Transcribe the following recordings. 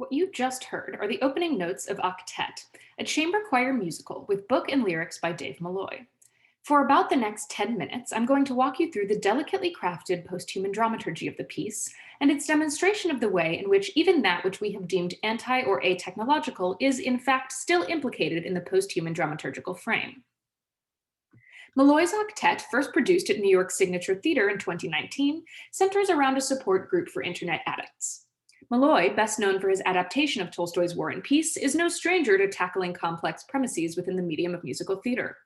What you just heard are the opening notes of Octet, a chamber choir musical with book and lyrics by Dave Malloy. For about the next 10 minutes, I'm going to walk you through the delicately crafted posthuman dramaturgy of the piece and its demonstration of the way in which even that which we have deemed anti or atechnological is, in fact, still implicated in the posthuman dramaturgical frame. Malloy's Octet, first produced at New York's Signature Theater in 2019, centers around a support group for internet addicts. Malloy, best known for his adaptation of Tolstoy's War and Peace, is no stranger to tackling complex premises within the medium of musical theater.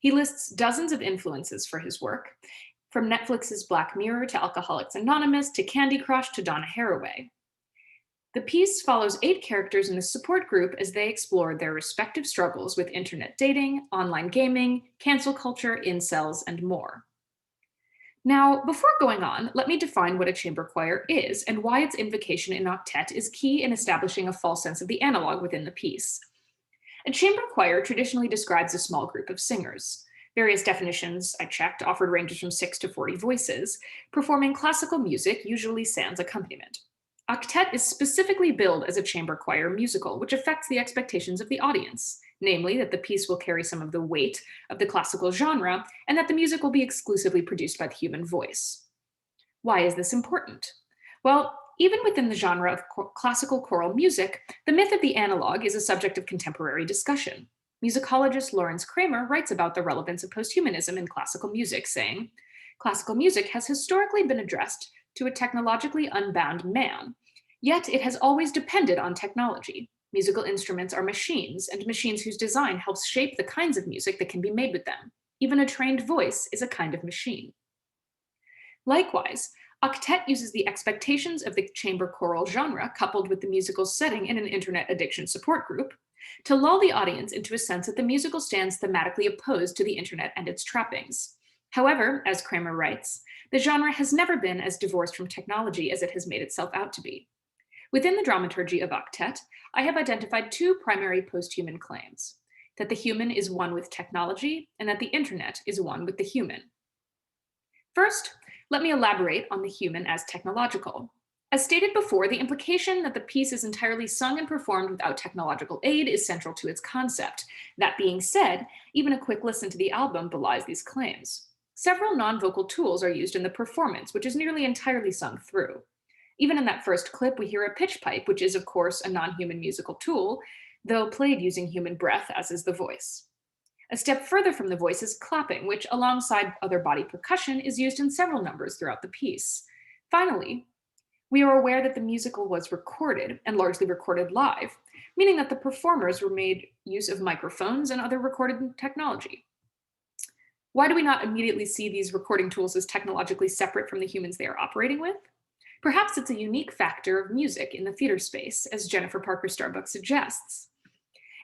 He lists dozens of influences for his work, from Netflix's Black Mirror to Alcoholics Anonymous to Candy Crush to Donna Haraway. The piece follows 8 characters in the support group as they explore their respective struggles with internet dating, online gaming, cancel culture, incels, and more. Now, before going on, let me define what a chamber choir is and why its invocation in octet is key in establishing a false sense of the analog within the piece. A chamber choir traditionally describes a small group of singers. Various definitions I checked offered ranges from 6 to 40 voices, performing classical music, usually sans accompaniment. Octet is specifically billed as a chamber choir musical, which affects the expectations of the audience, namely that the piece will carry some of the weight of the classical genre and that the music will be exclusively produced by the human voice. Why is this important? Well, even within the genre of classical choral music, the myth of the analog is a subject of contemporary discussion. Musicologist Lawrence Kramer writes about the relevance of posthumanism in classical music, saying, "Classical music has historically been addressed to a technologically unbound man, yet it has always depended on technology. Musical instruments are machines, and machines whose design helps shape the kinds of music that can be made with them. Even a trained voice is a kind of machine." Likewise, Octet uses the expectations of the chamber choral genre, coupled with the musical setting in an internet addiction support group, to lull the audience into a sense that the musical stands thematically opposed to the internet and its trappings. However, as Kramer writes, the genre has never been as divorced from technology as it has made itself out to be. Within the dramaturgy of Octet, I have identified 2 primary posthuman claims: that the human is one with technology, and that the internet is one with the human. First, let me elaborate on the human as technological. As stated before, the implication that the piece is entirely sung and performed without technological aid is central to its concept. That being said, even a quick listen to the album belies these claims. Several non-vocal tools are used in the performance, which is nearly entirely sung through. Even in that first clip, we hear a pitch pipe, which is, of course, a non-human musical tool, though played using human breath, as is the voice. A step further from the voice is clapping, which, alongside other body percussion, is used in several numbers throughout the piece. Finally, we are aware that the musical was recorded, and largely recorded live, meaning that the performers were made use of microphones and other recorded technology. Why do we not immediately see these recording tools as technologically separate from the humans they are operating with? Perhaps it's a unique factor of music in the theater space, as Jennifer Parker Starbuck suggests.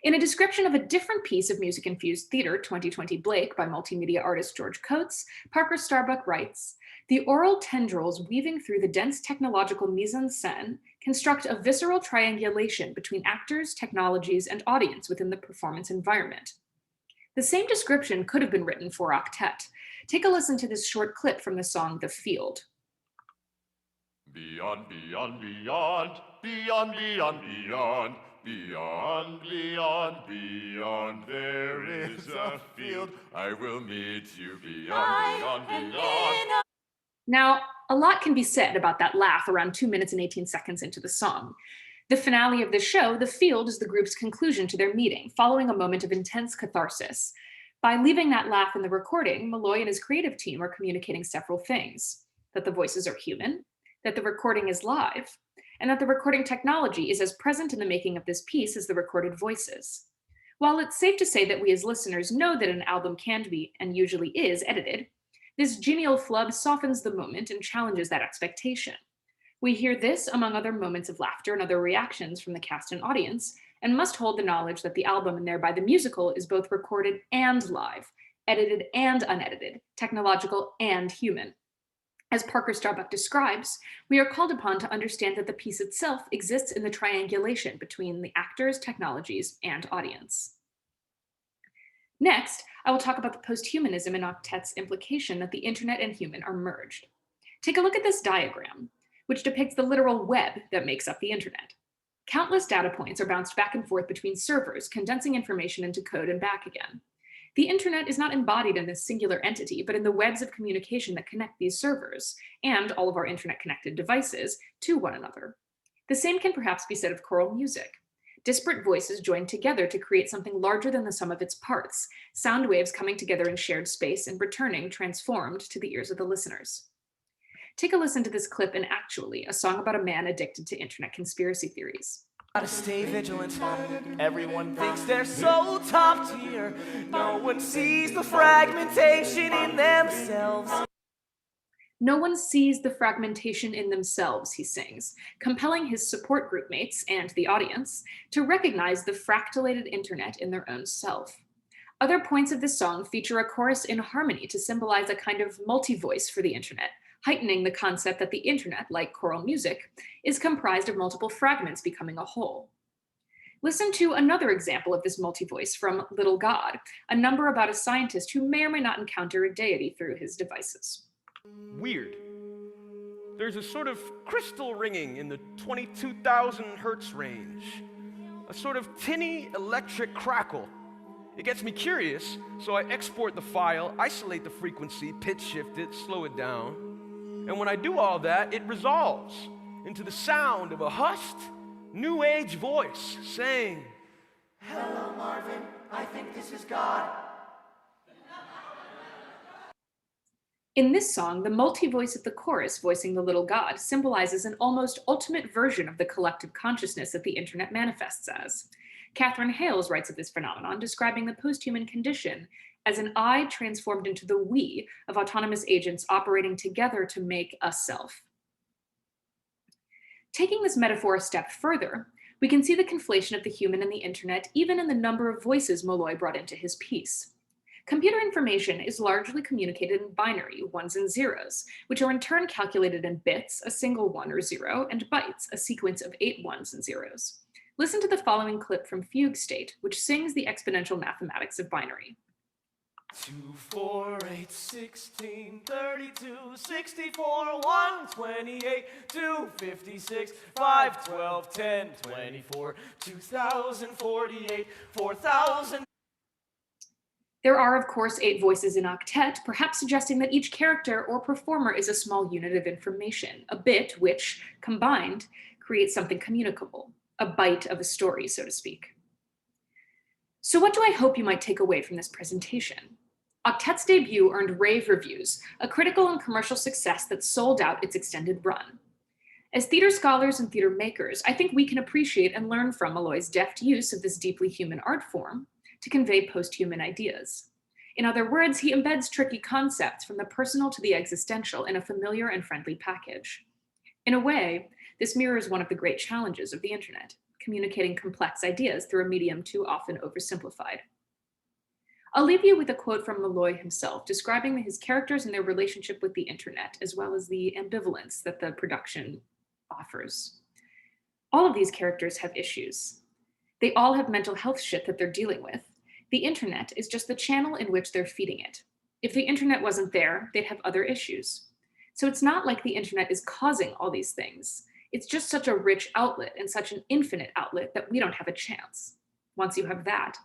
In a description of a different piece of music-infused theater, 2020 Blake, by multimedia artist George Coates, Parker Starbuck writes, "The oral tendrils weaving through the dense technological mise-en-scène construct a visceral triangulation between actors, technologies, and audience within the performance environment." The same description could have been written for Octet. Take a listen to this short clip from the song The Field. Beyond, beyond, beyond, beyond, beyond, beyond, beyond, beyond, beyond, there is a field. I will meet you beyond, beyond, beyond. Now, a lot can be said about that laugh around 2 minutes and 18 seconds into the song. The finale of the show, The Field, is the group's conclusion to their meeting, following a moment of intense catharsis. By leaving that laugh in the recording, Malloy and his creative team are communicating several things: that the voices are human, that the recording is live, and that the recording technology is as present in the making of this piece as the recorded voices. While it's safe to say that we as listeners know that an album can be, and usually is, edited, this genial flub softens the moment and challenges that expectation. We hear this among other moments of laughter and other reactions from the cast and audience, and must hold the knowledge that the album and thereby the musical is both recorded and live, edited and unedited, technological and human. As Parker Starbuck describes, we are called upon to understand that the piece itself exists in the triangulation between the actors, technologies, and audience. Next, I will talk about the posthumanism in Octet's implication that the internet and human are merged. Take a look at this diagram, which depicts the literal web that makes up the internet. Countless data points are bounced back and forth between servers, condensing information into code and back again. The internet is not embodied in this singular entity, but in the webs of communication that connect these servers, and all of our internet-connected devices, to one another. The same can perhaps be said of choral music. Disparate voices joined together to create something larger than the sum of its parts, sound waves coming together in shared space and returning, transformed, to the ears of the listeners. Take a listen to this clip in Actually, a song about a man addicted to internet conspiracy theories. Gotta stay vigilant. Everyone thinks they're so top tier. No one sees the fragmentation in themselves. No one sees the fragmentation in themselves, he sings, compelling his support group mates and the audience to recognize the fractalated internet in their own self. Other points of this song feature a chorus in harmony to symbolize a kind of multi-voice for the internet, heightening the concept that the internet, like choral music, is comprised of multiple fragments becoming a whole. Listen to another example of this multi-voice from Little God, a number about a scientist who may or may not encounter a deity through his devices. Weird. There's a sort of crystal ringing in the 22,000 hertz range, a sort of tinny electric crackle. It gets me curious, so I export the file, isolate the frequency, pitch shift it, slow it down, and when I do all that, it resolves into the sound of a hushed, new age voice saying, Hello, Marvin. I think this is God. In this song, the multi-voice of the chorus voicing the little god symbolizes an almost ultimate version of the collective consciousness that the internet manifests as. Catherine Hales writes of this phenomenon, describing the posthuman condition as an I transformed into the we of autonomous agents operating together to make a self. Taking this metaphor a step further, we can see the conflation of the human and the internet even in the number of voices Malloy brought into his piece. Computer information is largely communicated in binary, ones and zeros, which are in turn calculated in bits, a single one or zero, and bytes, a sequence of 8 ones and zeros. Listen to the following clip from Fugue State, which sings the exponential mathematics of binary. 2, 4, 8, 16, 32, 64, 128, 256, 5, 12, 10, 24, 2048, 4000. There are, of course, 8 voices in Octet, perhaps suggesting that each character or performer is a small unit of information, a bit which, combined, creates something communicable, a bite of a story, so to speak. So what do I hope you might take away from this presentation? Octet's debut earned rave reviews, a critical and commercial success that sold out its extended run. As theater scholars and theater makers, I think we can appreciate and learn from Malloy's deft use of this deeply human art form to convey posthuman ideas. In other words, he embeds tricky concepts from the personal to the existential in a familiar and friendly package. In a way, this mirrors one of the great challenges of the internet, communicating complex ideas through a medium too often oversimplified. I'll leave you with a quote from Malloy himself, describing his characters and their relationship with the internet, as well as the ambivalence that the production offers. All of these characters have issues. They all have mental health shit that they're dealing with. The internet is just the channel in which they're feeding it. If the internet wasn't there, they'd have other issues. So it's not like the internet is causing all these things. It's just such a rich outlet and such an infinite outlet that we don't have a chance. Once you have that,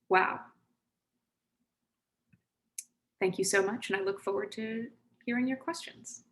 wow. Thank you so much, and I look forward to hearing your questions.